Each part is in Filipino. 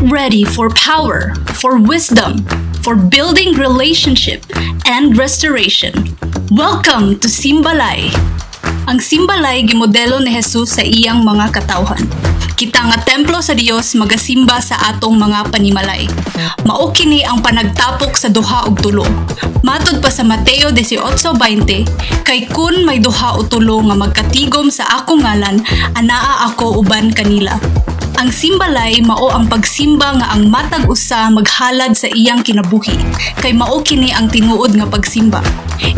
ready for power, for wisdom, for building relationship and restoration. Welcome to Simbalay. Ang Simbalay gimodelo ni Jesus sa iyang mga katawhan. Kita nga templo sa Dios magasimba sa atong mga panimalay. Mao kini ang panagtapok sa duha ug tulo. Matud pa sa Mateo 18:20, kay kun may duha o tulo nga magkatigom sa akong ngalan, anaa ako uban kanila. Ang simbalay mao ang pagsimba nga ang matag usa maghalad sa iyang kinabuhi, kay mao kini ang tinuod nga pagsimba.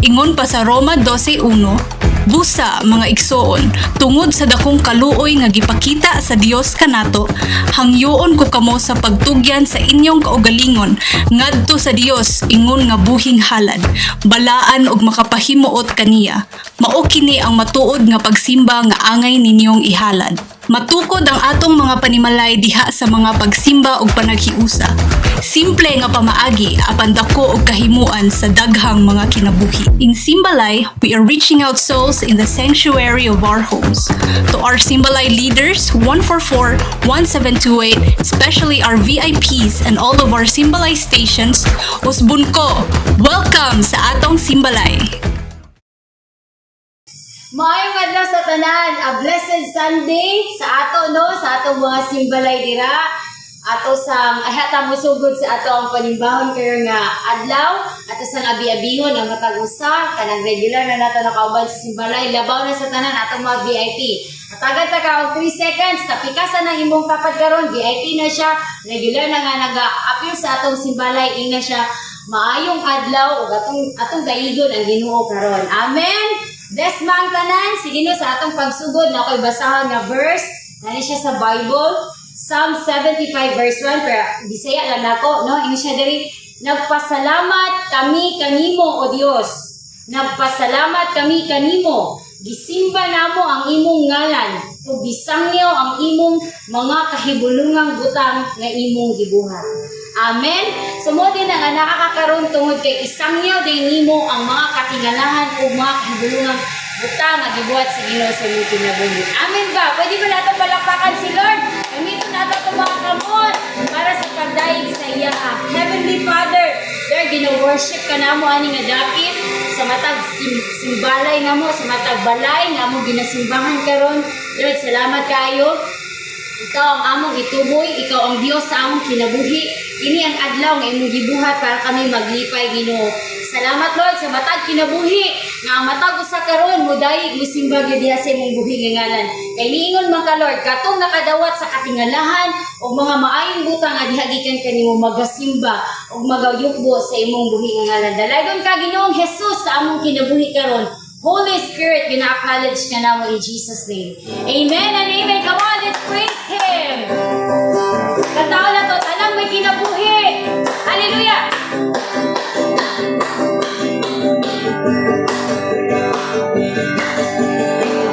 Ingon pa sa Roma 12:1, busa mga igsoon, tungod sa dakong kaluoy nga gipakita sa Dios kanato, hangyoon ko kamo sa pagtugyan sa inyong kaugalingon ngadto sa Dios ingon nga buhing halad, balaan og makapahimuot kaniya. Mao kini ang matuod nga pagsimba nga angay ninyong ihalad. Matukod ang atong mga panimalay diha sa mga pagsimba ug panaghiusa. Simple nga pamaagi apan dako og kahimuan sa daghang mga kinabuhi. In Simbalay, we are reaching out souls in the sanctuary of our homes. To our Simbalay leaders, 144, 1728, especially our VIPs and all of our Simbalay stations, usbon ko, welcome sa atong Simbalay. Maayong adlaw sa tanan, a blessed Sunday sa ato sa atong mga simbalay dira. Ato sang ahata mo sugod sa ato ang panimbahon kayo nga adlaw, ato sang abi-abingon ang matag usa kanang regular na nato nakauban sa simbalay, labaw na sa tanan atong mga VIP. Matagal ta ka og 3 seconds, tapikasan ang imong kapad karon, VIP na siya, regular na nga naga-appear sa atong simbalay, ina siya. Maayong adlaw ug atong daigon ang Ginoo karon. Amen. Desmang tanan, sige no sa atong pagsugod na ako'y basahan nga verse, nani siya sa Bible, Psalm 75 verse 1, pero Bisaya lang nako, no? Ini siya diri, nagpasalamat kami kanimo o Dios. Nagpasalamat kami kanimo. Gisimba namo ang imong ngalan, ug gisangyaw ang imong mga kahibulungang butang nga imong gibuhat. Amen. Sumodi na nga nakakaroon tungod kay isangyaw din nimo ang mga katingalahan o mga kahibulungang butang nga gibuhat sa Ginoo sa imong kinabuhi. Amen ba? Pwede ba nato palakpakan si Lord? Gamiton nato itong mga kamot para sa pagdaig sa iya. Heavenly Father, Lord, gina-worship ka namo ani nga dapit sa matag simbalay namo, sa matag balay nga mo ginasimbahan karon. Lord, salamat kayo. Ikaw ang among ituboy, ikaw ang Dios sa among kinabuhi. Ini ang adlaw nga imong gibuhat para kami maglipay, Ginoo. Salamat Lord sa matag kinabuhi nga ang matag usa karon mo dayeg mosimba gyud diha sa imong buhi nga ngalan. Kay niingon man ka Lord, katong nakadawat sa katingalahan o mga maayong butang nga diha gikan kanimo magasimba o magayukbo sa imong buhi nga ngalan. Dalagon ka Ginoong Jesus sa among kinabuhi karon. Holy Spirit, gina-acknowledge ka namo in Jesus' name. Amen and amen. Come on, let's praise Him. Katao na to, tanang may kinabuhi. Hallelujah!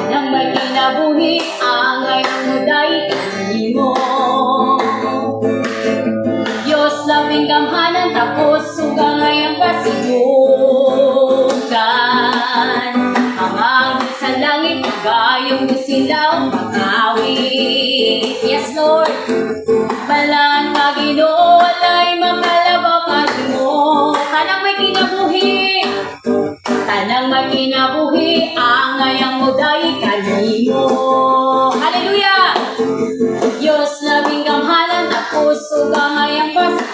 Tanang may kinabuhi, angay ang muday kanimo. Diyos labing gamhanan, tapos sugangay ang kasibukan. Ang sa langit, gayong silaw, pangawit. Yes, Lord. Balaan nga Ginoo, walay makalabaw ka mo. Tanang may kinabuhi. Tanang may kinabuhi, angay ang muday kanimo. Hallelujah! Diyos labing gamhanan, tapos sugangay ang pasibukan.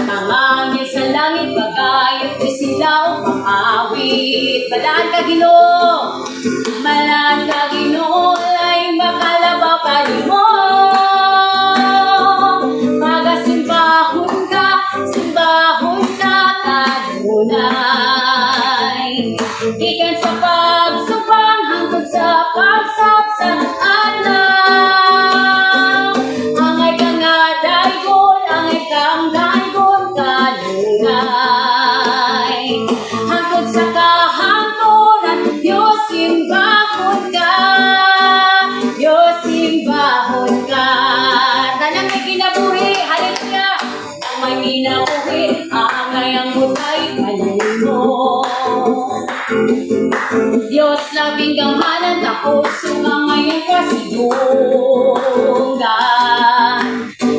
Ang angel sa langit, bagayot silaw, pangawit. Balaan ka Ginoo, balaan ka Ginoo, lay makalabaw ka mo. Magasimbahon ka kanunay. Ikan sa pagsupang hangtod sa pagsapsan alaw. Angay ka nga daygon, angay kang daygon kanunay. Hangtod sa kahangturan, Diyos simbahon ka. Diyos simbahon ka. Tanang may kinabuhi, hallelujah. Ang may kinabuhi, angay ang butay kanino. Diyos labing gamanan, tapos sumangayon kasidunggan.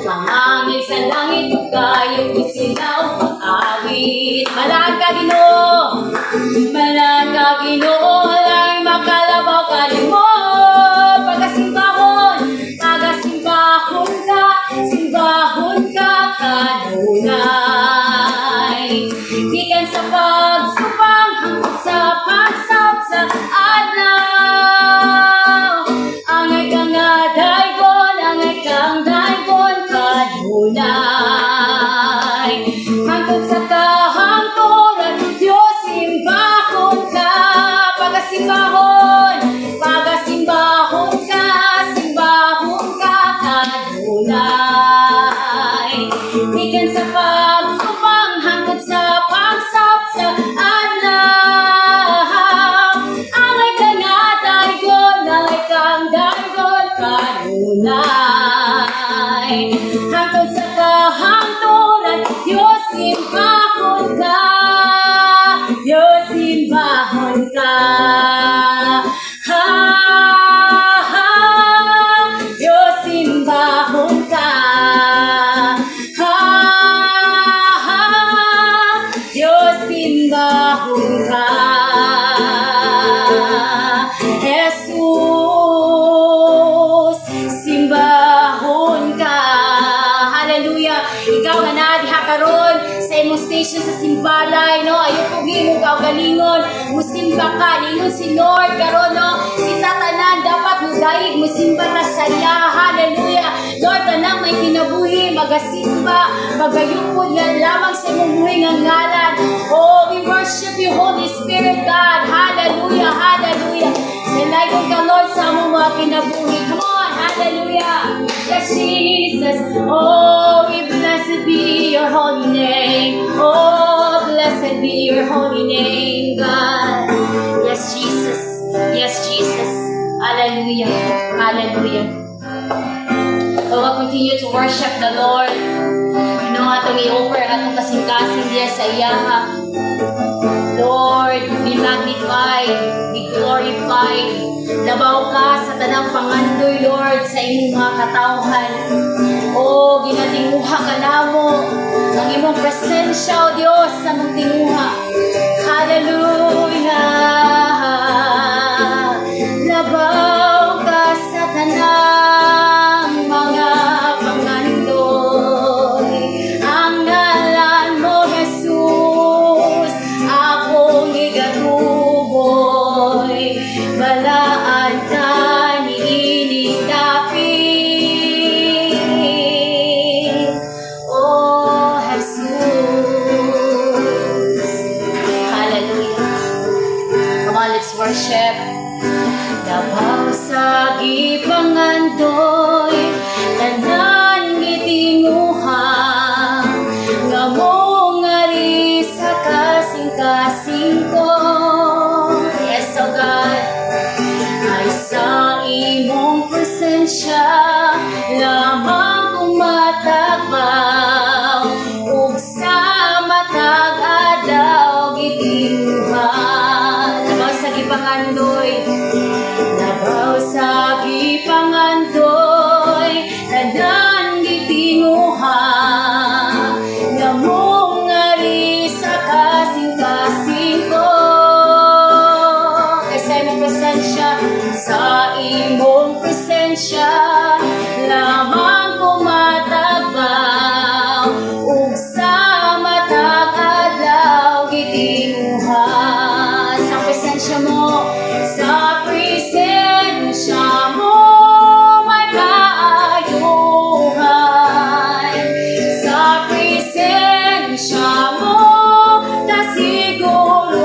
Mangangil sa langit, kayo ko sila upang awit. Malahan ka Ginoo, malahan ka Ginoo, lang makalabaw ka rin mo. Pagasimbahon, pagasimbahon ka, simbahon ka kanunay. Gikan sa pagsupang hanggang sa pagsap sa adlaw. Angay ka nga daygon, angay kang daygon kanunay. Hanggang sa kahangturan, Diyos simbahon ka. Pagasimbahon, pagasimbahon ka, simbahon ka kanunay. Gikan sa pagsupang hanggang sa pagsap sa adlaw. Angay ka nga daygon, angay kang daygon kanunay. Hanggang sa kahangturan, Diyos simbahon ka, Diyos simbahon ka. Ha, ha, Diyos simbahon ka. Ha, ha, Diyos simbahon ka. Jesus, simbahon ka. Hallelujah. Ikaw nga na diha karon sa imong station sa simbalay, no? Ayo po gimo kaugalingon, musimba ka ningon si Lord karon, no? Kita tanan dapat mudayeg musimba ta sa iya. Hallelujah. Lord, tanang may kinabuhi magasimba, magayupod yan lamang sa imong buhi nga ngalan. Oh, we worship you, Holy Spirit God. Hallelujah. Hallelujah. Nilagon ka, Lord, sa among mga kinabuhi. Come on. Hallelujah. Yes, Jesus. Oh, we blessed be your holy name. Oh, blessed be your holy name, God. Yes, Jesus. Yes, Jesus. Hallelujah. Hallelujah. Oh, we'll continue to worship the Lord. You know, atong i-offer, atong kasing-kasing diya sa iyaha. Lord, be magnified, be glorified. Labaw ka sa tanang pangandoy, Lord, sa imong mga katawhan. O, ginatinguha ka namo ang imong presensya, O Diyos, sa mong tinguha. Hallelujah. Labaw ka sa tanang mga pangandoy. Ang ngalan mo, Jesus, akong igatuboy. Balaan ka niining dapit. Oh, Jesus. Hallelujah. Come on, let's worship. Labaw sa gipangandoy, tanan gitinguha, nga mong ari sa kasing-kasing ko. Yes, oh God, ay sa imong presensya lamang kumatagbaw, ug sa matag adlaw gitinguha. Labaw sa gipangandoy, labaw sa gipangandoy, tanan gitinguha, nga mong ari sa kasing-kasing ko. Kay sa imong presensya, sa imong presensya lamang kumatagbaw, ug sa matag adlaw gitinguha. Sa presensya mo, sa presensya mo may kaayuhan. Sa presensya mo kasiguruhan.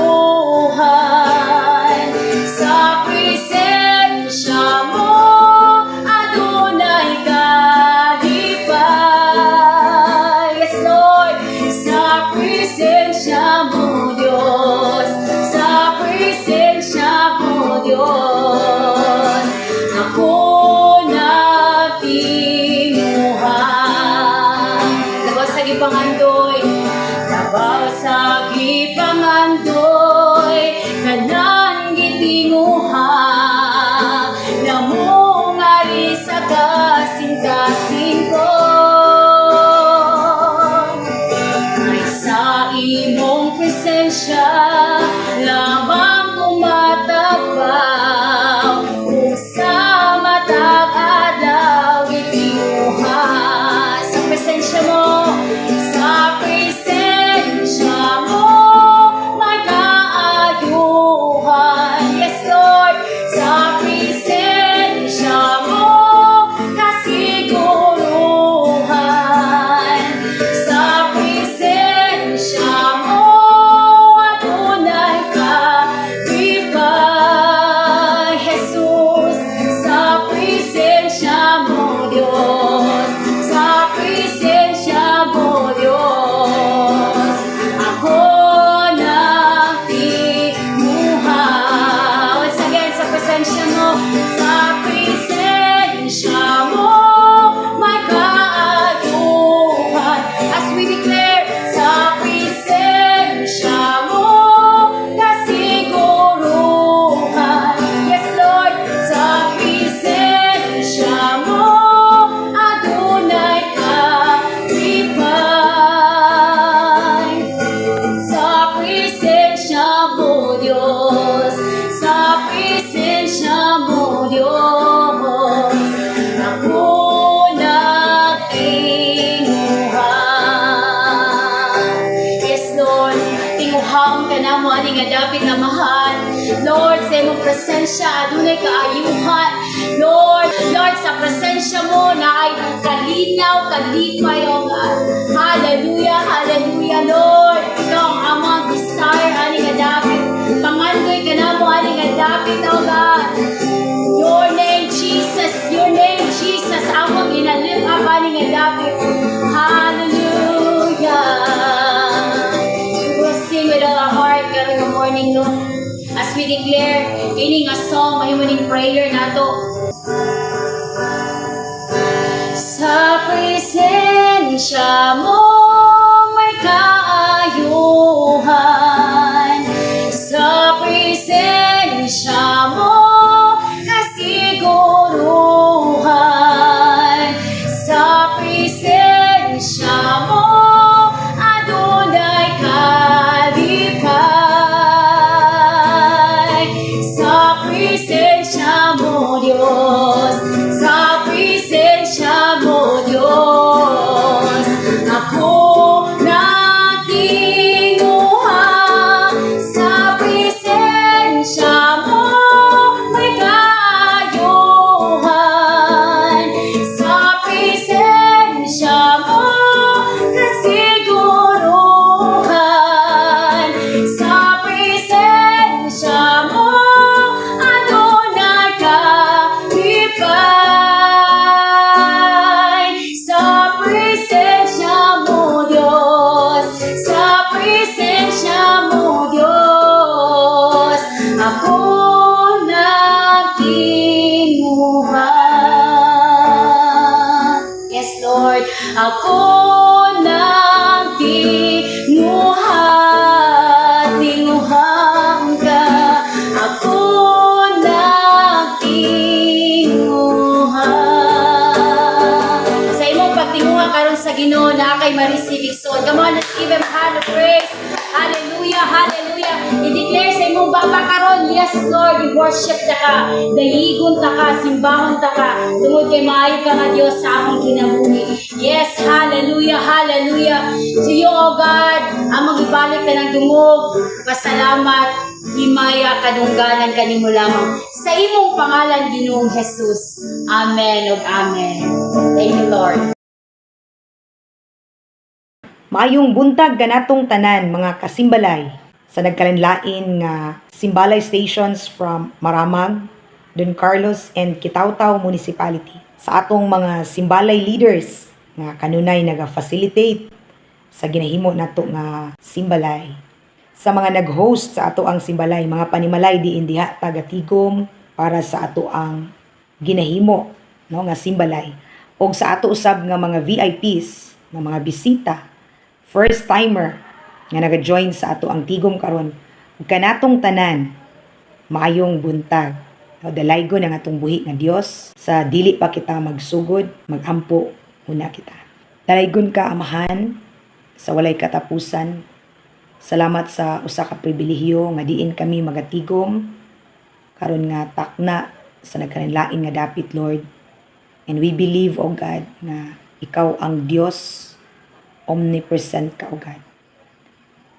Sa presensya mo adunay kalipay. Yes, Lord. Sa presensya mo, Diyos. Sa presensya mo, Diyos, ako natinguha. Labaw sa gipangandoy, labaw sa gipangandoy, kanan gitinguha. imong presensya lamang tumatagbaw kung sa matag adlaw gitiuha sa presensya mo, sa presensya mo may kaayuhan. Yes Lord, sa presensya mo kasiguruhan, sa presensya mo adunay ka ibay. Jesus, sa presensya mo Diyos, sa presensya mo Diyos, ako nakimuha. Once again, sa presensya mo, sa presensya mo may kaayuhan. As we declare, sa presensya mo kasiguruhan. Yes Lord, sa presensya mo adunay kalipay. Sa presensya mo Diyos, sa presensya mo Diyos, ako nagtinguhan. Yes Lord, tinguhang ka na mo aning adapit na mahal. Lord, sa imong presensya adunay kaayuhan. Lord, sa presensya mo na ay kalinaw, kalipay, O God. Hallelujah, hallelujah, Lord. Ikaw ang amang desire aning adapit. Pangandoy ka na mo aning adapit, O God. Your name, Jesus, your name, Jesus, amang inalift up aning adapit. Hallelujah. We will sing with all our heart karong morning, Lord. As we declare, ini nga song, mahimuning prayer nato. Sa presensya mo may kaayuhan, sa presensya mo kasiguruhan, sa presensya mo adunay kalipay. Sa presensya mo Diyos, sa presensya mo Diyos, ako natinguha. Sa presensya mo may kaayuhan, sa presensya mo kasiguruhan, sa presensya mo adunay kalipay. Sa presensya mo Diyos, sa presensya mo Diyos, ako nagtinguha. Yes Lord, ako nagtinguha. Tinguhan ka, ako nagtinguha. Sa imong pagtinguha karon sa Ginoo na kay ma-receive igsoon. Come on, let's give him a hand of praise. Hallelujah, hallelujah. I-declare sa imong baba karon, yes Lord, i-worship ta ka, dayigon ta ka, simbahon ta ka, tungod kay maayo ka nga Dios sa akong kinabuhi. Yes, hallelujah, hallelujah. To you, O God, ang magibalik ka ng dungog, pasalamat, himaya, kadungganan kanimo lamang. Sa imong pangalan, Ginoong Jesus. Amen ug amen. Thank you, Lord. Maayong buntag ganatong tanan mga kasimbalay sa nagkalanlain nga Simbalay stations from Maramag, Don Carlos and Kitaw-Taw Municipality. Sa atong mga simbalay leaders nga kanunay naga-facilitate sa ginahimo nato nga simbalay. Sa mga nag-host sa ato ang simbalay, mga panimalay diin diha tagatigom para sa ato ang ginahimo no nga simbalay. Og sa ato usab nga mga VIPs, nga mga bisita, first timer nga naga-join sa ato ang tigom karon, ug kanatong tanan maayong buntag. Dalaygon ang atong buhi nga Dios sa dili pa kita magsugod, magampo una kita. Dalaygon ka amahan sa walay katapusan Salamat sa usa ka pribilehiyo nga diin kami magatigom karon nga takna sa nagkalain nga dapit, Lord. And we believe, O God, na ikaw ang Diyos, omnipresent ka, O God.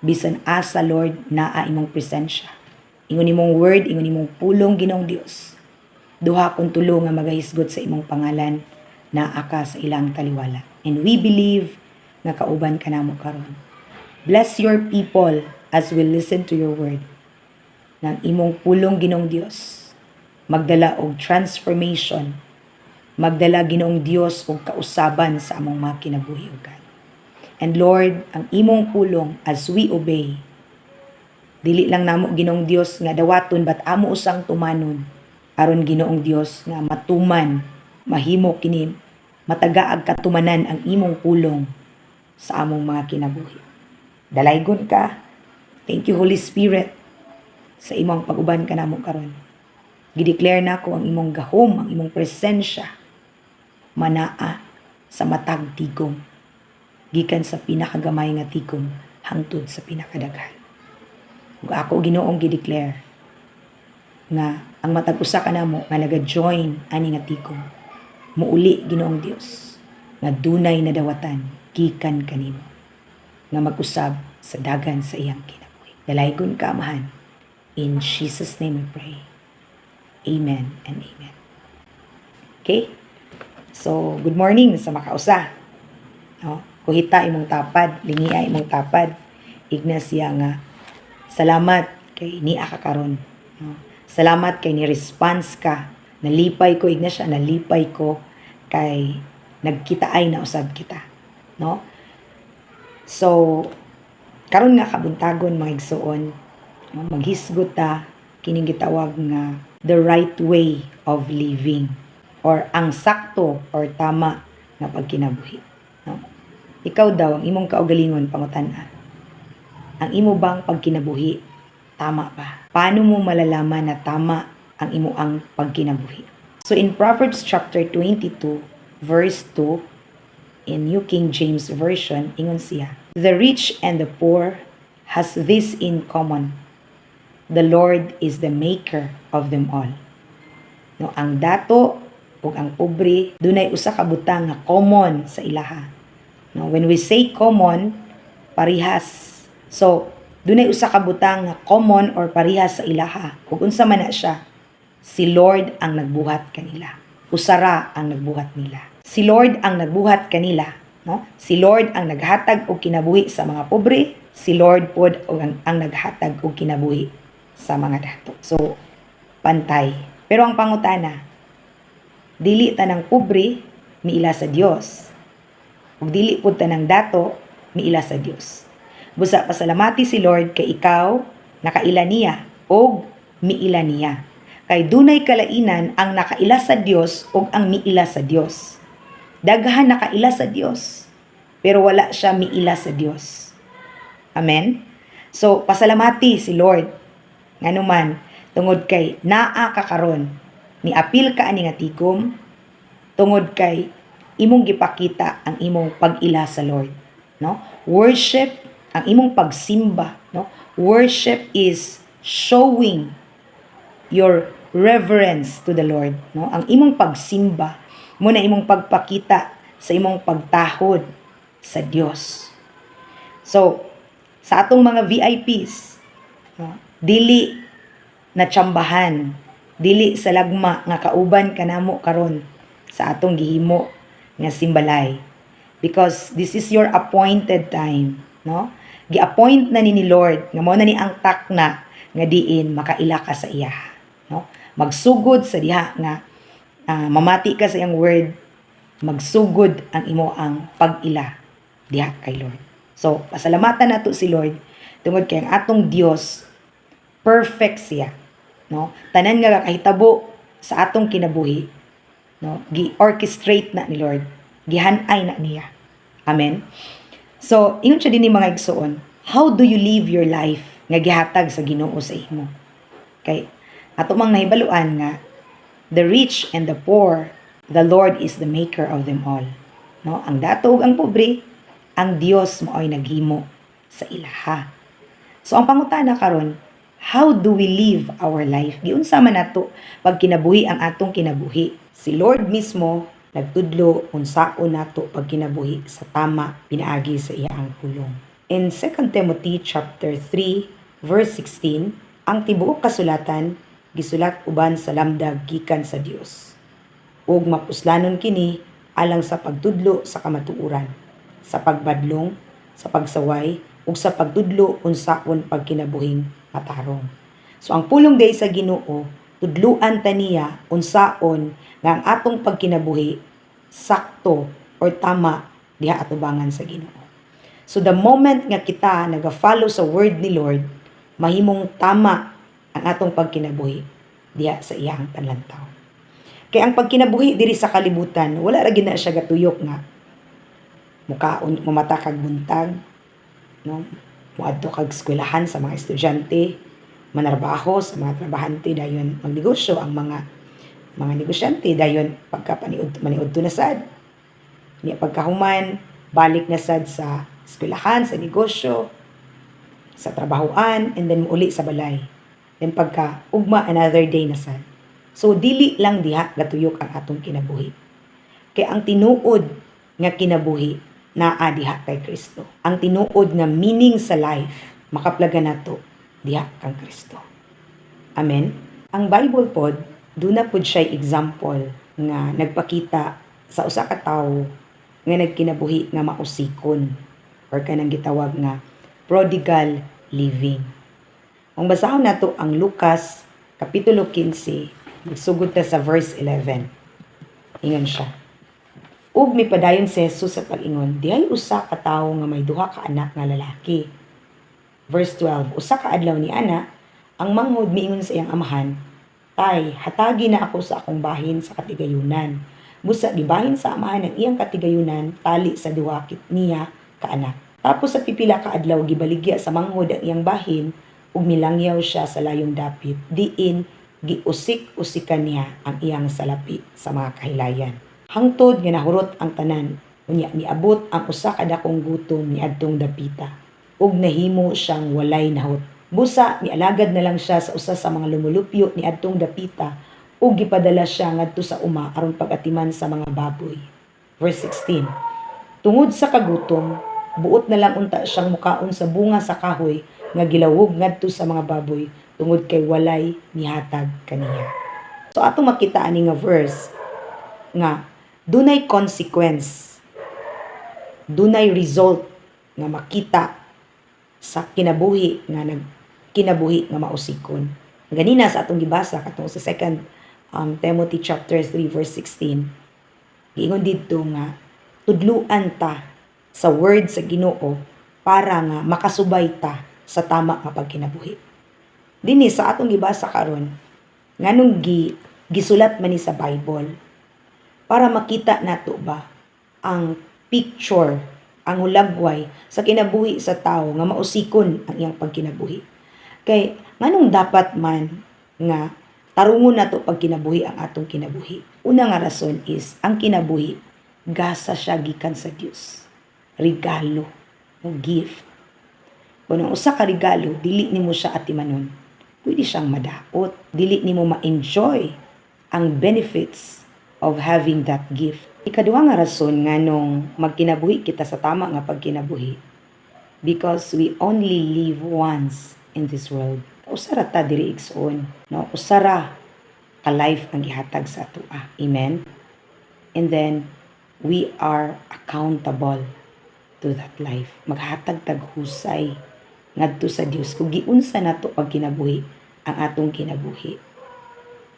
Bisan asa, Lord, naa imong presensya. Ingon imong word, ingon imong pulong, Ginoong Dios. Duha kong tulo nga magahisgot sa imong pangalan, naa ka sa ilang taliwala. And we believe nga kauban ka namo karon. Bless your people as we listen to your word. Nang imong pulong, Ginoong Dios, magdala og transformation, magdala, Ginoong Dios, og kausaban sa among mga kinabuhi, O God. And Lord, ang imong pulong as we obey, dili lang namo, Ginoong Dios, nga dawaton bat amo usang tumanon, aron, Ginoong Dios, nga matuman, mahimo kini, matagaag katumanan ang imong pulong sa among mga kinabuhi. Dalaygon ka. Thank you, Holy Spirit, sa imong pag-uban ka namo karon. Gideclare na ko ang imong gahom, ang imong presensya, manaa sa matag tigom, gikan sa pinakagamay nga tigom hangtod sa pinakadaghan. Ug ako, Ginoong, gideclare nga ang matag usa ka namo nga naga-join ani nga tigom, muuli, Ginoong Dios, nga dunay na dawatan gikan kanimo, nga mag-usab sa dagan sa iyang kinabuhi. Dalaygon ka, Amahan. In Jesus' name we pray. Amen and amen. Okay? So, good morning sa makausa. No? Kuhita imong tapad, lingia imong tapad. Ignacia nga, salamat kay ni akakaron. No? Salamat kay ni response ka. Nalipay ko, Ignacia, nalipay ko kay nagkita ay na usab kita. No? So, karon nga kabuntagon mga igsuon, no? Maghisgot ta kining gitawag nga the right way of living, or ang sakto or tama nga pagkinabuhi. No? Ikaw daw, ang imong kaugalingon, pangutan-a. Ang imo bang pagkinabuhi, tama ba? Paano mo malalaman na tama ang imo ang pagkinabuhi? So in Proverbs chapter 22, verse 2, in New King James Version, ingon siya, the rich and the poor has this in common. The Lord is the maker of them all. No, ang dato ug ang pobre, dunay usa ka butang nga common sa ilaha. No, when we say common, parihas. So, dunay usa ka butang nga common or parihas sa ilaha. Ug unsa man na siya? Si Lord ang nagbuhat kanila. Usara ang nagbuhat nila. Si Lord ang nagbuhat kanila. No? Si Lord ang naghatag og kinabuhi sa mga pobre. Si Lord pod ang naghatag og kinabuhi sa mga dato. So, pantay. Pero ang pangutana, dili tanang pobre miila sa Dios. Ug dili pud tanang dato miila sa Dios. Busa pasalamati si Lord kay ikaw nakaila niya og miila niya. Kay dunay kalainan ang nakaila sa Dios ug ang miila sa Dios. Daghan nakaila sa Dios, pero wala siya miila sa Dios. Amen? So, pasalamati si Lord. Nganuman, tungod kay naa ka karon, niapil ka ani nga tigom, tungod kay imong gipakita ang imong pag-ila sa Lord. No? Worship, ang imong pagsimba. No? Worship is showing your reverence to the Lord. No? Ang imong pagsimba, muna imong pagpakita sa imong pagtahod sa Dios. So, sa atong mga VIPs, no, dili na tsambahan, dili sa lagma nga kauban kanamo karon sa atong gihimo nga simbalay. Because this is your appointed time, no? Gi-appoint na ni Lord nga mao na ni ang takna nga diin makaila ka sa iya, no? Magsugod sa diha nga mamati ka sa iyang word, magsugod ang imo ang pag-ila diha kay Lord. So, pasalamatan nato si Lord tungod kay ang atong Dios perfect siya, no? Tanan nga kahitabo sa atong kinabuhi, no? Gi-orchestrate na ni Lord, gihanay na niya. Amen. So, ingon siya din ni mga igsoon, how do you live your life nga gihatag sa Ginoo sa imo? Kay ato mang nahibaluan nga the rich and the poor, the Lord is the maker of them all. No, ang dato ug ang pobre, ang Dios mao'y naghimo sa ilaha. So ang pangutana karon, how do we live our life? Giunsa man nato pag kinabuhi ang atong kinabuhi? Si Lord mismo nagtudlo unsaon nato pag kinabuhi sa tama pinaagi sa iyang pulong. In 2 Timothy chapter 3 verse 16, ang tibuok kasulatan gisulat uban sa lamdag gikan sa Dios. Ug mapuslanon kini alang sa pagtudlo sa kamatuoran, sa pagbadlong, sa pagsaway, ug sa pagtudlo unsaon pagkinabuhing matarong. So ang pulong day sa Ginoo, tudluan ta niya unsaon nga ang atong pagkinabuhi sakto or tama diha atubangan sa Ginoo. So the moment nga kita naga-follow sa word ni Lord, mahimong tama ang atong pagkinabuhi diha sa iyang panlantaw. Kaya ang pagkinabuhi diri sa kalibutan, wala ra gid na siya gatuyok nga mukaon mamata kag buntag, no? Muadto kag eskwelahan sa mga estudyante, manarbaho sa mga trabahante, dayon magnegosyo ang mga negosyante, dayon pagka maniudto na sad. Niya pagkahuman, balik na sad sa eskwelahan, sa negosyo, sa trabahoan, and then uli sa balay. Then pagka ugma, another day na sad. So dili lang diha gatuyok ang atong kinabuhi. Kaya ang tinuod nga kinabuhi naa diha kay Kristo. Ang tinuod nga meaning sa life makaplaga nato diha kang Kristo. Amen. Ang Bible pod duna pod siya example nga nagpakita sa usa ka tawo nga nagkinabuhi nga mausikon or kanang gitawag nga prodigal living. Ang basahon nato ang Lucas kapitulo 15, nagsugod ta sa verse 11. Ingon siya. Ug mipadayon si Jesus sa pag-ingon, dihay usa ka tawo nga may duha ka anak nga lalaki. Verse 12, usa ka adlaw ni ana, ang manghod miingon sa iyang amahan, tay, hatagi na ako sa akong bahin sa katigayunan. Busa gibahin sa amahan ng iyang katigayunan, tali sa duha niya ka anak. Tapos sa pipila ka adlaw gibaligya sa manghod ang iyang bahin, ug milangyaw siya sa layong dapit, diin giusik-usikan niya ang iyang salapi sa mga kahilayan. Hangtod nga nahurot ang tanan, unya niabot ang usa ka dakong gutom niadtong dapita, ug nahimo siyang walay nahot. Busa nialagad na lang siya sa usa sa mga lumulupyo niadtong dapita, ug gipadala siya ngadto sa uma aron pag-atiman sa mga baboy. Verse 16. Tungod sa kagutom, buot na lang unta siyang mukaon sa bunga sa kahoy nga gilawog ngadto sa mga baboy tungod kay walay nihatag kaniya. So atong makita ani nga verse nga dunay consequence, dunay result nga makita sa kinabuhi kinabuhi nga mausikon. Ganina sa atong gibasa katong sa 2 Timothy chapter 3 verse 16. Giingon didto nga tudluan ta sa word sa Ginoo para nga makasubay ta sa tama nga pagkinabuhi. Dinhi sa atong gibasa karon nganong gisulat man ni sa Bible para makita nato ba ang picture, ang hulagway sa kinabuhi sa tao nga mausikon ang iyang pagkinabuhi. Kay nganong dapat man nga tarungon nato pag kinabuhi ang atong kinabuhi. Una nga rason is ang kinabuhi gasa siya gikan sa Dios. Regalo o gift. Kung ang usa ka regalo dili nimo siya atimanon, pwede siyang madaot, dili nimo ma-enjoy ang benefits of having that gift. Ikaduha nga rason nga nung magkinabuhi kita sa tama nga pagkinabuhi, because we only live once in this world. Usara ta diri igsoon, no? Usara ka life ang gihatag sa atoa. Amen. And then we are accountable to that life. Maghatag tag husay ngadto sa Dios kung giunsa nato pagkinabuhi ang atong kinabuhi.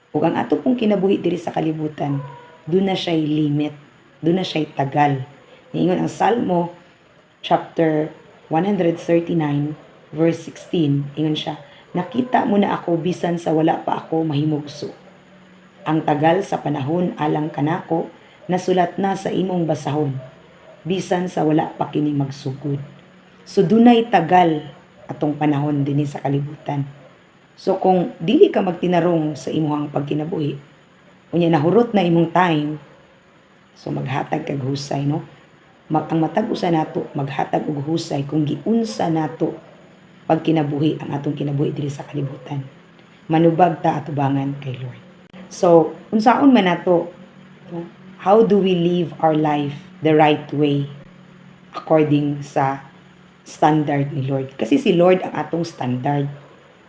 Ug ang ato pong kinabuhi diri sa kalibutan, doon na siya'y limit, doon na siya'y tagal. Niingon ang Salmo chapter 139 verse 16, ingon siya, nakita mo na ako bisan sa wala pa ako mahimugso. Ang tagal sa panahon alang kanako, nasulat na sa imong basahon, bisan sa wala pa kini magsugod. So dunay tagal atong panahon dinhi sa kalibutan. So kung dili ka magtinarong sa imong pagkinabuhi, unya nahurot na imong time, so maghatag kag husay, no? Ang matag usa nato maghatag og husay kung giunsa nato pagkinabuhi ang atong kinabuhi diri sa kalibutan. Manubag ta atubangan kay Lord. So, unsaon man nato, how do we live our life the right way according sa standard ni Lord? Kasi si Lord ang atong standard.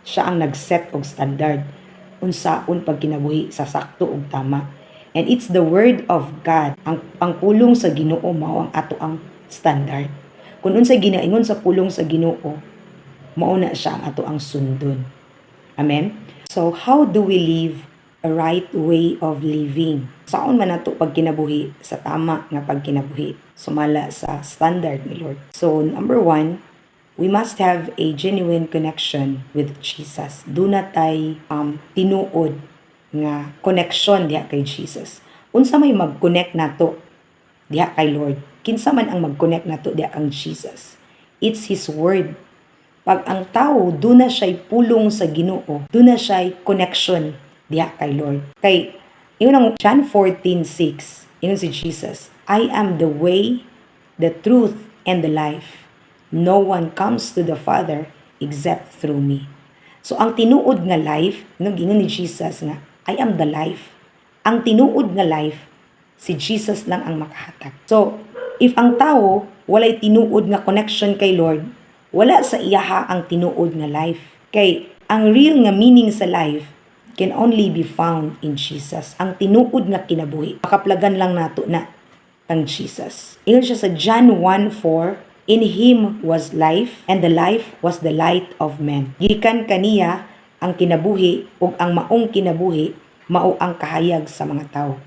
Siya ang nag-set og standard unsaon pagkinabuhi sa sakto ug tama. And it's the word of God. Ang pulong sa Ginoo mao ang ato ang standard. Kung unsay ginaingon sa pulong sa Ginoo, mao na siya ang ato ang sundon. Amen? So, how do we live a right way of living? Saon man nato pagkinabuhi sa tama nga pagkinabuhi sumala sa standard ni Lord. So, number 1, we must have a genuine connection with Jesus. Do na tay tinuod nga connection diha kay Jesus. Unsa may mag-connect nato diha kay Lord? Kinsa man ang mag-connect nato diha kang Jesus? It's His Word. Pag ang tao doon na siya'y pulong sa Ginoo, doon na siya'y connection diha kay Lord. Kay yun ang John 14:6, yun si Jesus, I am the way, the truth, and the life. No one comes to the Father except through me. So ang tinuod nga life, gingon ni Jesus nga, I am the life. Ang tinuod nga life, si Jesus lang ang makahatag. So, if ang tao walay tinuod nga connection kay Lord, wala sa iyaha ang tinuod nga life. Kay ang real nga meaning sa life can only be found in Jesus. Ang tinuod nga kinabuhi, makaplagan lang nato na ang Jesus. Ingon siya sa John 1:4, in Him was life, and the life was the light of men. Gikan kaniya ang kinabuhi ug ang maong kinabuhi mao ang kahayag sa mga tao.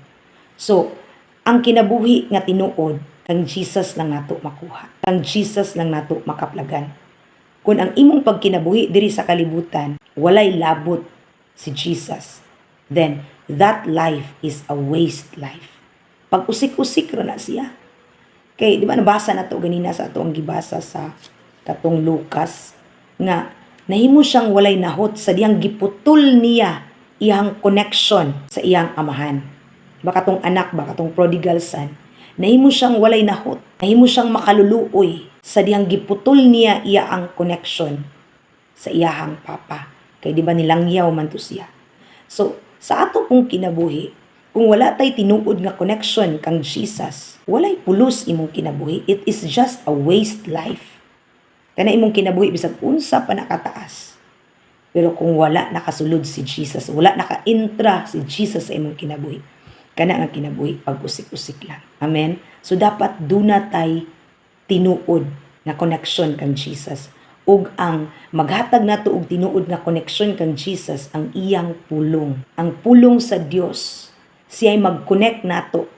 So, ang kinabuhi nga tinuod kang Jesus lang nato makuha. Kang Jesus lang nato makaplagan. Kung ang imong pagkinabuhi diri sa kalibutan walay labot si Jesus, then that life is a waste life. Pag usik-usik ra na siya. Kay di ba nabasa na to ganina sa atong gibasa sa katong Lucas nga nahimo siyang walay nahot sa diyang giputol niya iyang connection sa iyang amahan. Baka tong anak, baka tong prodigal son, nahimo siyang walay nahot, nahimo siyang makaluluoy sa diyang giputol niya iya ang connection sa iyahang papa. Kay di ba nilangyaw man to siya. So, sa ato pong kinabuhi, kung wala tay tinuod nga connection kang Jesus, walay pulos imong kinabuhi. It is just a waste life. Kana imong kinabuhi bisag unsa pa nakataas. Pero kung wala nakasulod si Jesus, wala naka-intra si Jesus sa imong kinabuhi, kana nga kinabuhi pag usik-usik lang. Amen? So dapat duna tay tinuod nga connection kang Jesus. Ug ang maghatag nato og tinuod nga connection kang Jesus ang iyang pulong. Ang pulong sa Dios. Siya'y mag-connect nato.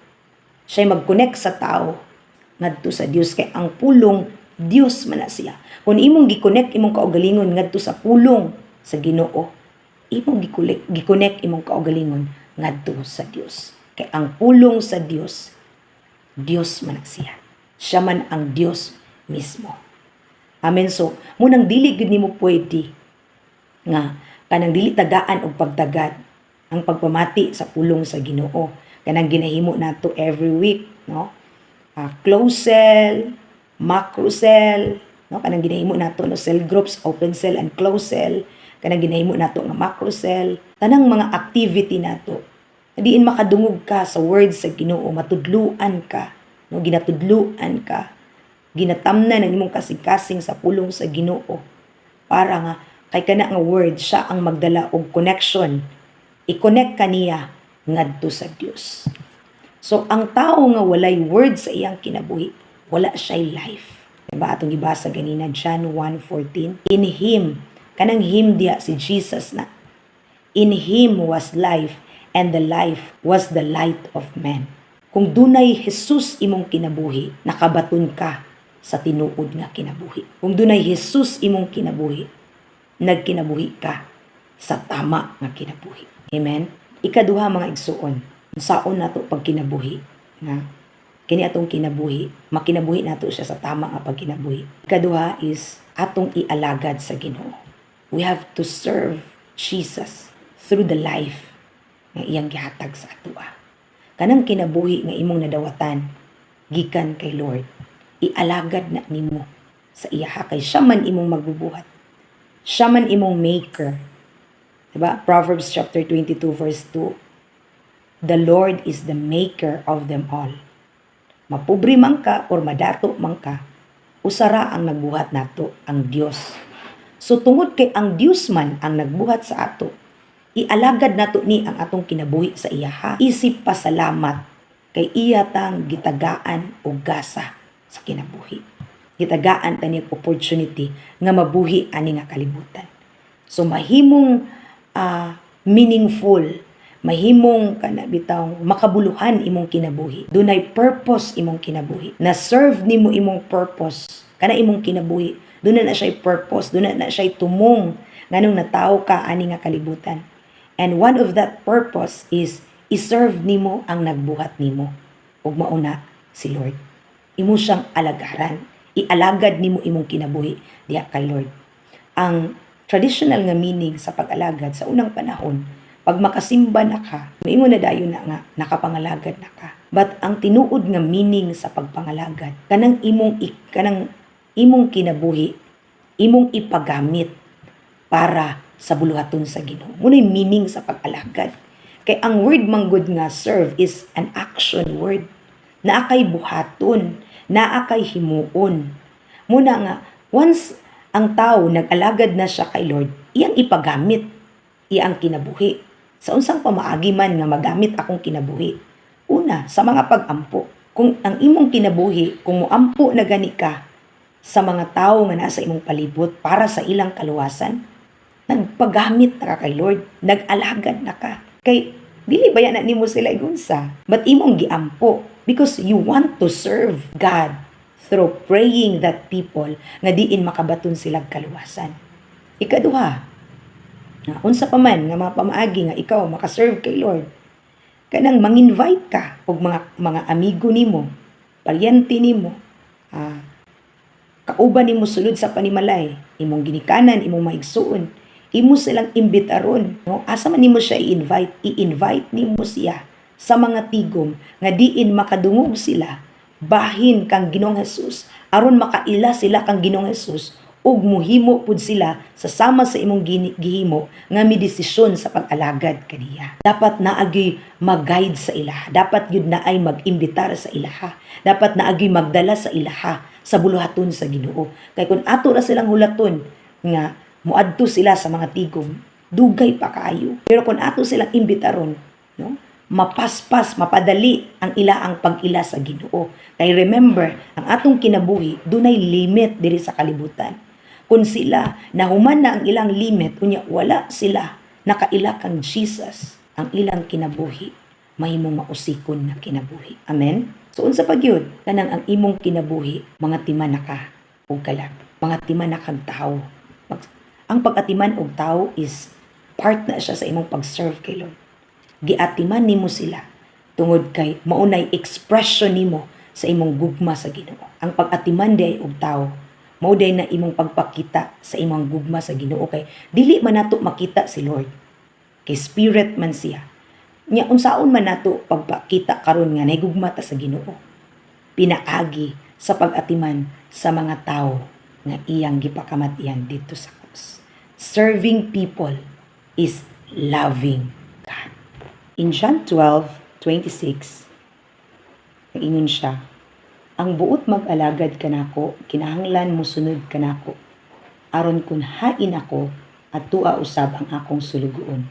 Siya'y mag-connect sa tao ngadto sa Dios kay ang pulong Dios man na siya. Kung imong gi-connect imong kaugalingon ngadto sa pulong sa Ginoo, imong gi-connect imong kaugalingon ngadto sa Dios. Kay ang pulong sa Dios, Dios man na siya. Siya man ang Dios mismo. Amen. So, munang dili gid nimo pwede nga kanang dili tagaan og pagtagad ang pagpamati sa pulong sa Ginoo. Kanang ginahimo nato every week, no? Close cell, macro cell, no? Kanang ginahimo nato no cell groups, open cell and close cell. Kanang ginahimo nato nga macro cell, tanang mga activity nato. Diin makadungog ka sa words sa Ginoo, matudluan ka, no? Ginatudluan ka. Ginatamnan ang imong kasing-kasing sa pulong sa Ginoo para nga kay kana nga word siya ang magdala og connection. I-connect kaniya ngadto sa Dios. So ang tao nga walay word sa iyang kinabuhi, wala siya'y life. Diba atong gibasa ganina John 1:14, in Him, kanang Him diya si Jesus na. In Him was life, and the life was the light of men. Kung dunay Jesus imong kinabuhi, nakabaton ka sa tinuod nga kinabuhi. Kung dunay Jesus imong kinabuhi, nagkinabuhi ka sa tama nga kinabuhi. Amen? Ikaduha mga igsuon, saon nato pagkinabuhi nga kini atong kinabuhi, makinabuhi nato siya sa tama nga pagkinabuhi. Ikaduha is atong ialagad sa Ginoo. We have to serve Jesus through the life nga iyang gihatag sa atoa. Kanang kinabuhi nga imong nadawatan gikan kay Lord, ialagad na nimo sa iyaha kay siya man imong magbubuhat. Siya man imong maker. Diba? Proverbs chapter 22 verse 2. The Lord is the maker of them all. Mapubri man ka or madato man ka, usara ang nagbuhat nato, ang Dios. So tungod kay ang Dios man ang nagbuhat sa ato, ialagad nato ni ang atong kinabuhi sa iya. Isip pasalamat kay iya tang gitagaan og gasa sa kinabuhi. Gitagaan tani opportunity nga mabuhi ani nga kalibutan. So mahimong meaningful, mahimong bitaw makabuluhan imong kinabuhi. Dunay purpose imong kinabuhi. Na serve nimo imong purpose kana imong kinabuhi. Dunay na siya purpose, dunay na siya tumong nganong natawo ka ani nga kalibutan. And one of that purpose is i-serve nimo ang nagbuhat nimo. Ug mauna si Lord. Imo siyang alagaran. Ialagad nimo imong kinabuhi diha kay Lord. Ang traditional nga meaning sa pag-alagad sa unang panahon, pag makasimba na ka, maingon na dayon na nga nakapangalagad na ka. But ang tinuod nga meaning sa pagpangalagad, kanang imong kinabuhi, imong ipagamit para sa buluhaton sa Ginoo. Muna yung meaning sa pag-alagad. Kay ang word manggod nga serve is an action word. Naakay buhaton, naakay himuon. Muna nga, once ang tao nag-alagad na siya kay Lord, iyang ipagamit, iyang kinabuhi. Sa unsang pamaagi man nga magamit akong kinabuhi. Una, sa mga pag-ampo. Kung ang imong kinabuhi, kung muampo na gani ka sa mga tao nga nasa imong palibot para sa ilang kaluwasan, nagpagamit na ka kay Lord, nag-alagad na ka. Kay, dili ba yan na nimo sila igunsa? But imong giampo because you want to serve God through praying that people nga diin makabaton silang kaluwasan. Ikaduha, unsa pa man nga mga pamaagi nga ikaw makaserve kay Lord, kanang mang-invite ka og mga amigo nimo, paryente nimo, kauban nimo sulod sa panimalay, imong ginikanan, imong maigsuon, imo silang imbitaron, no? Asa man nimo siya i-invite nimo siya sa mga tigom nga diin makadungog sila bahin kang Ginoong Hesus aron makaila sila kang Ginoong Hesus ug muhimo pud sila sa sama sa imong gihimo nga midesisyon sa pag-alagad kaniya. Dapat naagi mag-guide sa ilaha, dapat yun na ay mag-imbitar sa ilaha, dapat naagi magdala sa ilaha sa buluhaton sa Ginoo. Kay kung ato ra silang hulaton nga muadto sila sa mga tigom, dugay pa kaayo. Pero kung ato silang imbitaron, no? Mapaspas, mapadali ang ilaang pag-ila sa Ginoo. Kay remember, ang atong kinabuhi, dunay limit diri sa kalibutan. Kung sila, nahuman na ang ilang limit, unya wala sila nakaila kang Jesus, ang ilang kinabuhi, mahimong mausikon na kinabuhi. Amen? So, unsa pa gyud kanang ang imong kinabuhi, mga timan na ka, o kalag, mga timan na kang tao. Ang pag-atiman og tao is part na siya sa imong pag-serve kay Lord. Giatiman nimo sila tungod kay maunay expression nimo sa imong gugma sa Ginoo. Ang pag-atiman day og tao mao day na imong pagpakita sa imong gugma sa Ginoo kay dili man nato makita si Lord. Kay spirit man siya. Nya unsaon man nato pagpakita karon nga nahigugma ta sa Ginoo. Pinaagi sa pag-atiman sa mga tao nga iyang gipakamatian dito sa krus. Serving people is loving God. In John 12:26, ingon siya, ang buot mag-alagad kanako, kinahanglan mo sunod kanako, aron kun hain ako at tua usab ang akong sulugoon.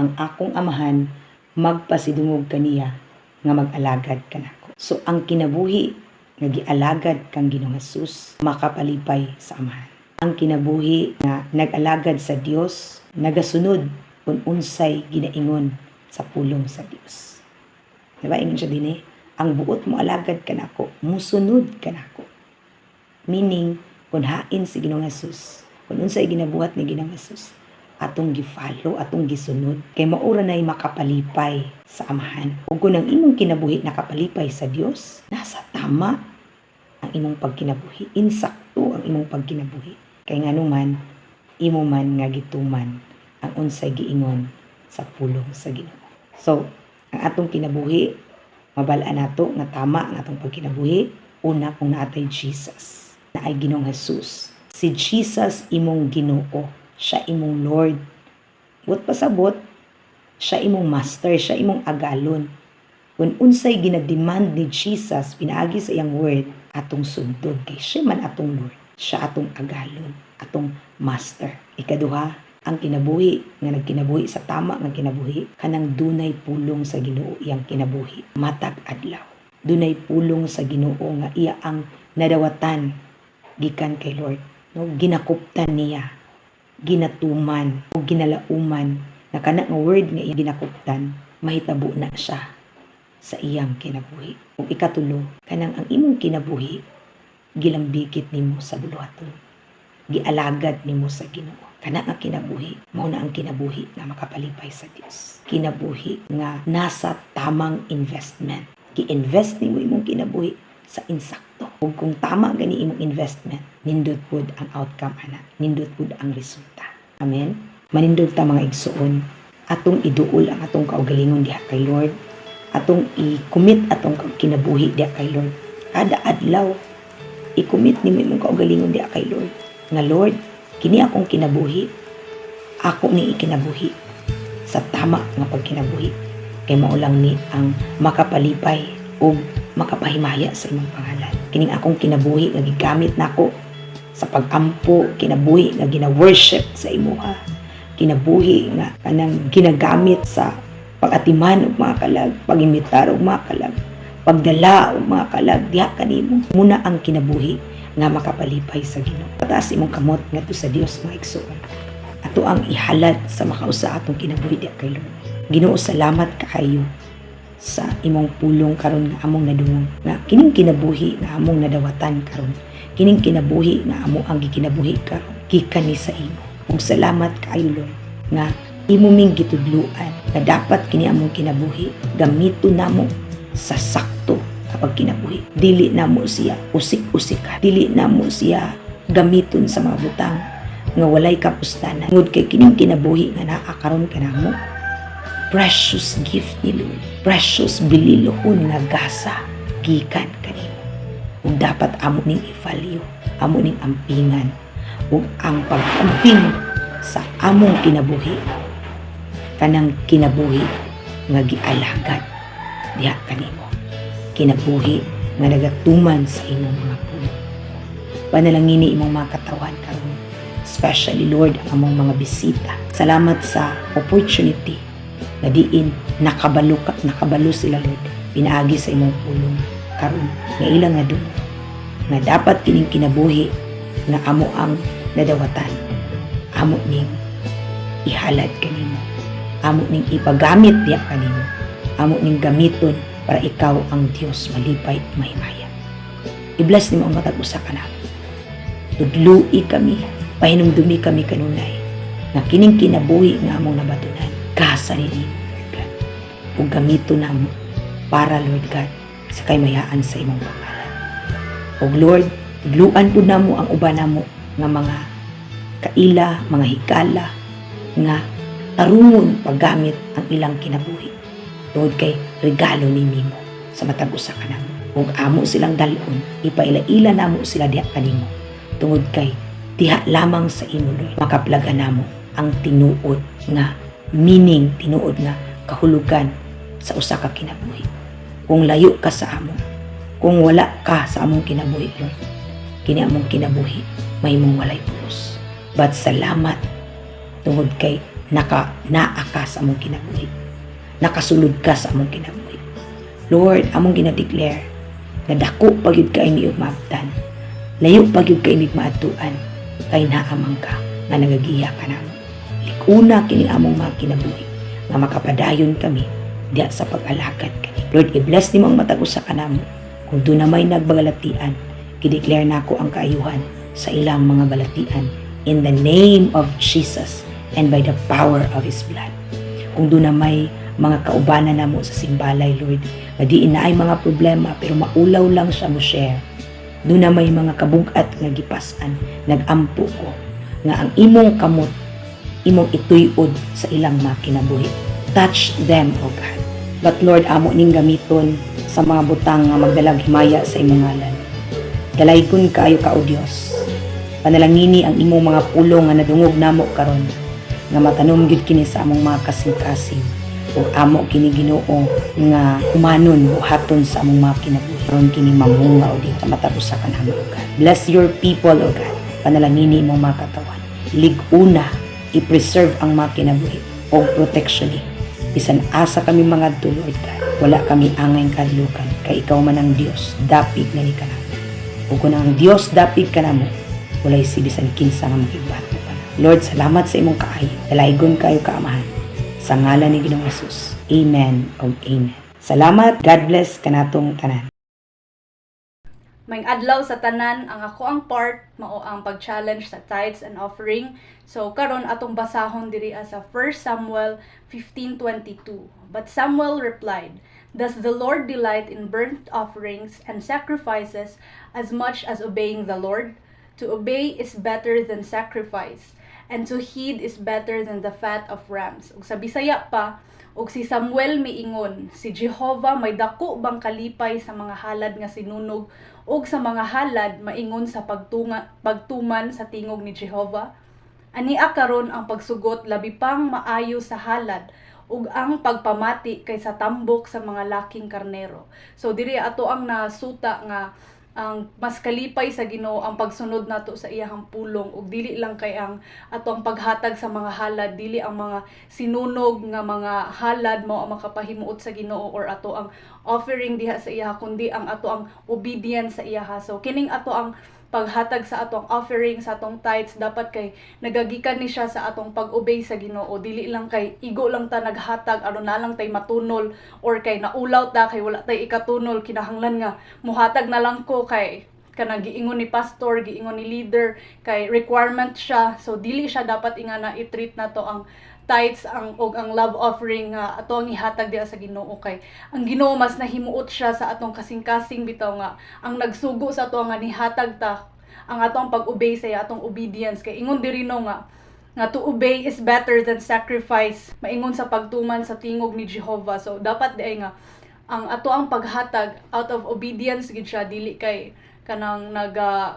Ang akong amahan magpasidungog kaniya nga mag-alagad kanako. So ang kinabuhi nga gialagad kang Ginoong Hesus makapalipay sa amahan. Ang kinabuhi nga nag-alagad sa Dios nagasunod kun unsay ginaingon sa pulong sa Dios. Diba? Ingon siya din ang buot mo alagad ka nako, musunod ka nako. Meaning, kung hain si Ginoong Hesus, kung unsay ginabuhat ni Ginoong Hesus, atong gi-follow, atong gisunod, kay maura na'y makapalipay sa amahan. O kung ang imong kinabuhi nakapalipay sa Dios, nasa tama ang imong pagkinabuhi, insakto ang imong pagkinabuhi. Kay nga naman, imo man nga gituman ang unsay giingon sa pulong sa Ginoo. So, ang atong kinabuhi, mabalaan nato nga tama ang atong pagkinabuhi, una kung naatay Jesus, na ay Ginoong Hesus Si Jesus imong Ginoo, siya imong Lord. But pasabot, siya imong master, siya imong agalon. Kung unsay ginademand ni Jesus pinaagi sa iyang word, atong sundon kay siya man atong Lord, siya atong agalon, atong master. Ikaduha, ang kinabuhi nga nagkinabuhi sa tama nga kinabuhi kanang dunay pulong sa Ginoo iyang kinabuhi matag adlaw. Dunay pulong sa Ginoo nga iya ang nadawatan gikan kay Lord, no? Ginakuptan niya, ginatuman o ginalauman na kana nga word nga iya ginakuptan, mahitabo na siya sa iyang kinabuhi. Ug ikatulo, kanang ang imong kinabuhi gilambikit nimo sa buluhaton, gialagad nimo sa Ginoo. Kana nga kinabuhi, mao na ang kinabuhi nga makapalipay sa Dios. Kinabuhi nga nasa tamang investment. Gi-invest nimo imong kinabuhi sa insakto. Ug kung tama gani imong investment, nindot pud ang outcome ana, nindot pud ang resulta. Amen. Manindot ta mga igsuon, atong iduol ang atong kaugalingon diha kay Lord. Atong i-commit atong kinabuhi diha kay Lord. Kada adlaw i-commit nimo imong kaugalingon diha kay Lord. Nga Lord, kini akong kinabuhi, ako ni ikinabuhi sa tama nga pagkinabuhi. Kay mao lang ni ang makapalipay o makapahimaya sa imong pangalan. Kining akong kinabuhi nga gigamit nako sa pagampo, kinabuhi nga gina-worship sa imuha, kinabuhi nga kanang ginagamit sa pag-atiman og mga kalag, pag-imitar og mga kalag, pagdala og mga kalag diha kanimo. Muna ang kinabuhi nga makapalipay sa Ginoo. Pataas imong kamot ngadto sa Dios mga igsoon. Ato ang ihalad sa makausa atong kinabuhi diha kay Lord. Ginoo, salamat kaayo sa imong pulong karon nga among nadungog, nga kining kinabuhi nga among nadawatan karon, kining kinabuhi nga amo ang gikinabuhi karon gikan ni sa imo. Ug salamat kaayo Lord nga imo ming gitudluan na dapat kini among kinabuhi gamiton namo sa sakto kapag kinabuhi. Dili namo siya usik-usikan, dili namo siya gamiton sa mga butang nga walay kapustanan. Ngud kay kining kinabuhi nga naa karon kanamo, precious gift ni Lord, precious bililohon nga gasa gikan kanimo. Ug dapat amo ning i-value, amo ning ampingan, ug ang pag-amping sa among kinabuhi kanang kinabuhi nga gialagad diha kanimo, kinabuhi nga nagatuman sa imong mga puno. Panalangini imong mga katawan karon, especially Lord ang among mga bisita. Salamat sa opportunity na diin nakabalo sila Lord, pinaagi sa imong pulong karon nga ilang nga dun nga dapat kining kinabuhi nga amo ang nadawatan, amo ning ihalad kanimo, amo ning ipagamit diha kanimo, amo ning gamiton para ikaw ang Dios malipay at mahimaya. I-bless nimo ang matag usa ka namo. Tudlui kami, pahinumdumi kami kanunay nga kining kinabuhi nga among nabatunan kasa ni Lord God. Ug gamito namo para Lord God sa kaymayaan sa imong pangalan. Ug Lord, tudluan pud namo ang uban namo nga mga kaila, mga higala nga tarungon paggamit ang ilang kinabuhi. Tungod kay regalo ni nimo sa matag usa ka namo. Ug amo silang dalon, ipaila-ila namo sila diha kanimo. Tungod kay diha lamang sa imo Lord makaplaga namo ang tinuod nga meaning, tinuod nga kahulugan sa usa ka kinabuhi. Kung layo ka sa amo, kung wala ka sa among kinabuhi Lord, kini among kinabuhi mahimong walay pulos. But salamat tungod kay naa ka sa among kinabuhi, nakasulod ka sa among kinabuhi. Lord, among ginadeclare na dako pagyud kay niyo maabtan, layo pagyud kay mig maadtuan, kay naamang ka nga nagagiya ka namo. Likuna kini among mga kinabuhi nga makapadayon kami diha sa pag-alagad kani. Lord, i-bless nimo ang matag usa ka namo. Kung doon na may nagbalatian, i-declare nako ang kaayuhan sa ilang mga balatian in the name of Jesus and by the power of His blood. Kung doon na may mga kaubanan namo sa simbalay, Lord, na diin na ay mga problema pero maulaw lang siya mo share. Doon na may mga kabugat nga gipasan, nagampo ko nga ang imong kamot, imong ituyod sa ilang mga kinabuhi. Touch them, O God. But Lord, amo ning gamiton sa mga butang nga magdalag himaya sa imong ngalan. Dalaygon kaayo ka, O Dios. Panalangini ang imong mga pulong nga nadungog namo karon nga matanom gyud kini sa among mga kasing-kasing ug amo kini Ginoo nga humanon buhaton sa among mga kinabuhi ron kini mamunga o di sa matag usa ka namo God. Bless your people o God. Panalangini imong mga katawan. Lig-una i-preserve ang mga kinabuhi o protection ni. Bisan asa kami mga Lord God. Wala kami angay kadlukan kay ikaw man ang Dios dapig na ni kanamo. Ug kun ang Dios dapig kanamo, walay si bisan kinsa nga magigbat mo pa. Lord, salamat sa imong kaayo. Dalaygon kayo kaamahan. Sa ngalan ni Ginoong Hesus. Amen o amen. Salamat. God bless kanatong tanan. May adlaw sa tanan, ang ako ang part mao ang pag-challenge sa tithes and offering. So karon atong basahon diri sa 1 Samuel 15:22. But Samuel replied, "Does the Lord delight in burnt offerings and sacrifices as much as obeying the Lord? To obey is better than sacrifice, and to heed is better than the fat of rams." Ug sa Bisaya pa, ug si Samuel miingon, si Jehovah may dako bang kalipay sa mga halad nga sinunog, ug sa mga halad maingon sa pagtuman sa tingog ni Jehovah? Ania karon ang pagsugot labi pang maayo sa halad, ug ang pagpamati kaysa tambok sa mga laking karnero. So diri ato ang nasuta nga ang mas kalipay sa Ginoo ang pagsunod nato sa iyahang pulong, ug dili lang kay ang ato ang paghatag sa mga halad, dili ang mga sinunog nga mga halad mao ang makapahimuot sa Ginoo or ato ang offering diha sa iya, kundi ang ato ang obedience sa iya. So kining ato ang paghatag sa atong offering, sa atong tithes, dapat kay nagagikan ni siya sa atong pag-obey sa Ginoo. Dili lang kay igo lang ta naghatag aron na lang tay matunol, or kay naulaw ta kay wala tay ikatunol, kinahanglan nga muhatag na lang ko kay kanang giingon ni pastor, giingon ni leader, kay requirement siya. So dili siya dapat ingana i-treat nato ang tithes og ang love offering nga ato ang ihatag diha sa Ginoo, kay ang Ginoo mas nahimuot siya sa atong kasing-kasing bitaw nga ang nagsugo sa ato nga nihatag ta ang atong pag-obey sa iya, atong obedience. Kay ingon diri no nga to obey is better than sacrifice, maingon sa pagtuman sa tingog ni Jehovah. So dapat di nga ang ato ang paghatag out of obedience gid siya, dili kay kanang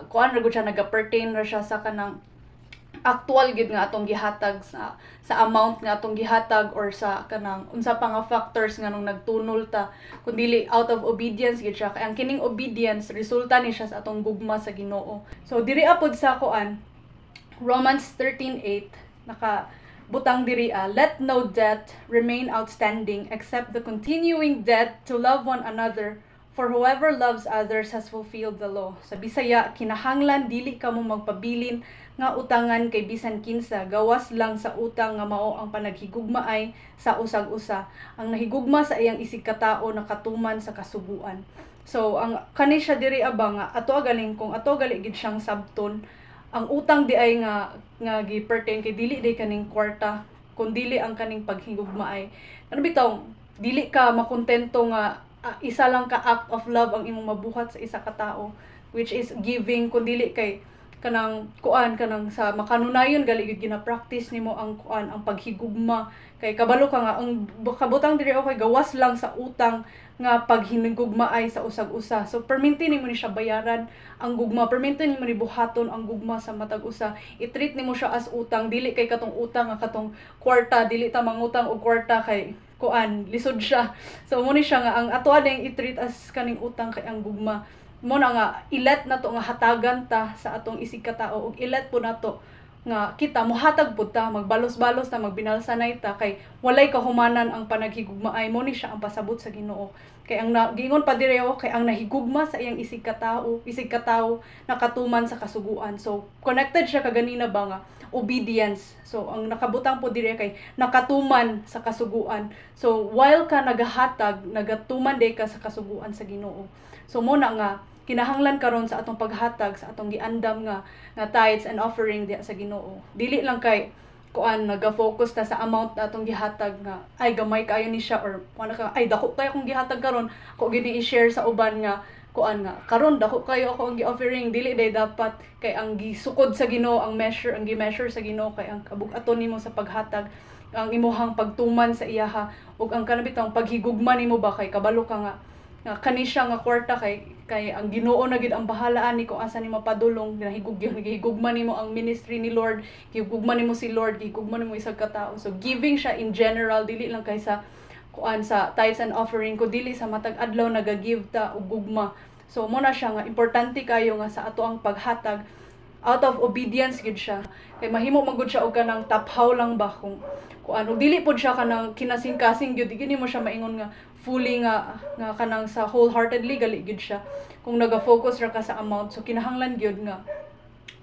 kuan ra gud siya naga-pertain ra siya sa kanang actual gid nga atong gihatag sa amount nga atong gihatag, or sa kanang unsa pa nga factors nga nung nagtunol ta, kundi out of obedience gid siya. Kay ang kining obedience resulta ni siya sa atong gugma sa Ginoo. So diri apod sa kuan Romans 13:8 naka butang diri let no debt remain outstanding except the continuing debt to love one another, for whoever loves others has fulfilled the law. Sa Bisaya, kinahanglan dili ka mo magpabilin nga utangan kay bisan kinsa, gawas lang sa utang nga mao ang panaghigugmaay sa usag-usa. Ang nahigugma sa iyang isig katao nakatuman sa kasuguan. So ang kani siya diri abang nga ato galing kung ato gali gid siyang sabton, ang utang di ay nga gi-pertain kay dili day kaning kwarta, kun dili ang kaning paghigugmaay. Ano bitaw, dili ka makontento nga isa lang ka act of love ang imong mabuhat sa isa ka tao, which is giving, kun dili kay kanang kuan kanang sa makanunayon gali gid gina-practice nimo ang kuan ang paghigugma. Kay kabalo ka nga ang kabutang diri okay gawas lang sa utang nga paghinugugmaay sa usag-usa. So perminti nimo ni siya bayaran ang gugma, perminti nimo ni buhaton ang gugma sa matag usa. I-treat nimo siya as utang, dili kay katong utang nga katong kwarta, dili ta mangutang og kwarta kay kuan lisod siya. So mo ni siya nga ang ato ading i-treat as kaning utang kay ang gugma mo na nga ilet na to nga hatagan ta sa atong isig katao, ug ilet po na to nga kita mohatag pud ta, magbalos-balos ta, magbinalsanay ta, kay walay kahumanan ang panaghigugmaay. Mo ni siya ang pasabot sa Ginoo. Kay ang giingon pa diri kay ang nahigugma sa iyang isig katao nakatuman sa kasuguan. So connected siya kaganina ba nga obedience. So ang nakabutang po diri kay nakatuman sa kasuguan. So while ka nagahatag, nagatuman day ka sa kasuguan sa Ginoo. So mo na nga kinahanglan karon sa atong paghatag sa atong giandam nga tithes and offering diha sa Ginoo. Dili lang kay kuan naga-focus ta sa amount na atong gihatag nga ay gamay kayo ni siya, or wala ka ay dako kayo akong gihatag karon, ako gini i-share sa uban nga kuan nga karon dako kayo ako ang gi-offering. Dili day dapat, kay ang gisukod sa Ginoo ang gi-measure sa Ginoo kay ang kabug-aton nimo sa paghatag, ang imuhang pagtuman sa iyaha, ug ang kanabitang paghigugma nimo ba kay kabalo ka nga nga kani siya nga kwarta kay ang Ginoo na gid ang bahalaan ni kung asa ni mapadulong, gihigugman nimo ang ministry ni Lord, gihigugman nimo si Lord, gihigugman nimo isang katao. So giving siya in general, dili lang kaysa kuan sa tithes and offering ko, dili sa matag adlaw nagagive ta og gugma. So mo na siya nga importante kayo nga sa ato ang paghatag out of obedience gid siya. Kay mahimo man gud siya og kanang taphaw lang ba kung ano, dili pod siya kanang kinasing-kasing gyud, gini mo siya maingon nga fully nga kanang sa wholeheartedly gali gyud siya. Kung naga-focus ra ka sa amount, so kinahanglan gyud nga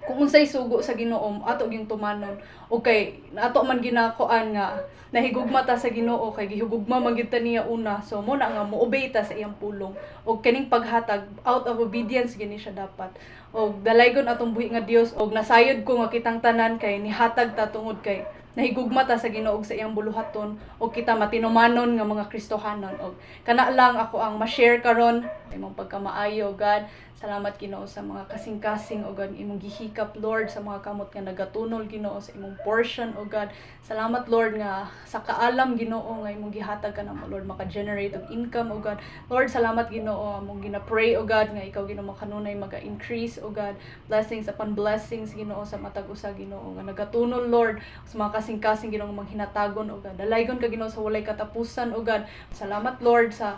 kung unsay sugo sa Ginoo ato gyud tumanon. Okay, ato man ginakuan nga nahigugma ta sa Ginoo kay gihugugma man gyud ta niya una. So mo na nga mo-obey ta sa iyang pulong. Og kining paghatag out of obedience gini siya dapat. Og dalaygon atong buhi nga Dios, og nasayod ko nga kitang tanan kay nihatag ta tungod kay nahigugma ta sa Ginoo sa iyang buluhaton, og kita matinumanon nga mga Kristohanon. Og kana lang ako ang ma-share karon imong pagkamaayo, God. Salamat Ginoo sa mga kasing-kasing, o God, imong gihikap Lord sa mga kamot nga nagatunol Ginoo sa imong portion, o God. Salamat Lord nga sa kaalam Ginoo nga imong gihatag kanamo Lord, maka-generate og income, o God. Lord, salamat Ginoo, among gina-pray, o God, nga ikaw Ginoo makanunay maga-increase, o God. Blessings upon blessings Ginoo sa matag usa Ginoo nga nagatunol Lord sa mga kasing-kasing Ginoo nga manghinatagon, o God. Dalaygon ka Ginoo sa walay katapusan, o God. Salamat Lord sa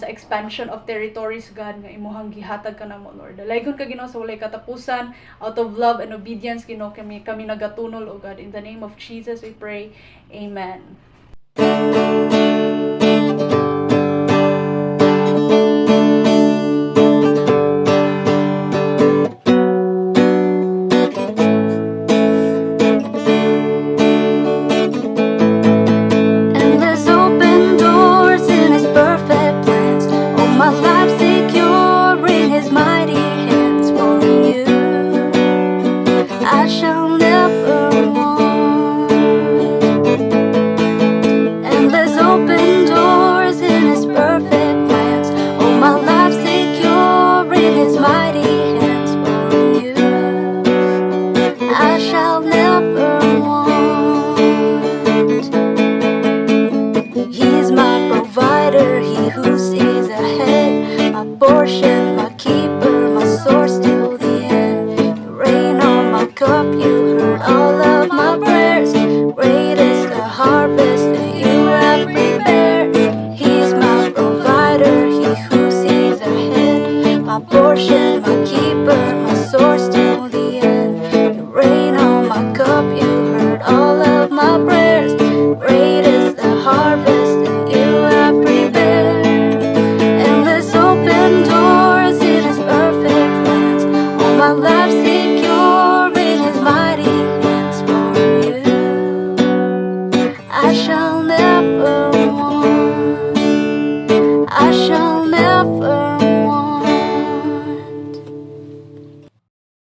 expansion of territories, God, nga imuhang gihatag ka namo Lord. Dalaygon ka Ginoo sa walay katapusan, out of love and obedience Ginoo kami nagatunol, o God. In the name of Jesus we pray. Amen.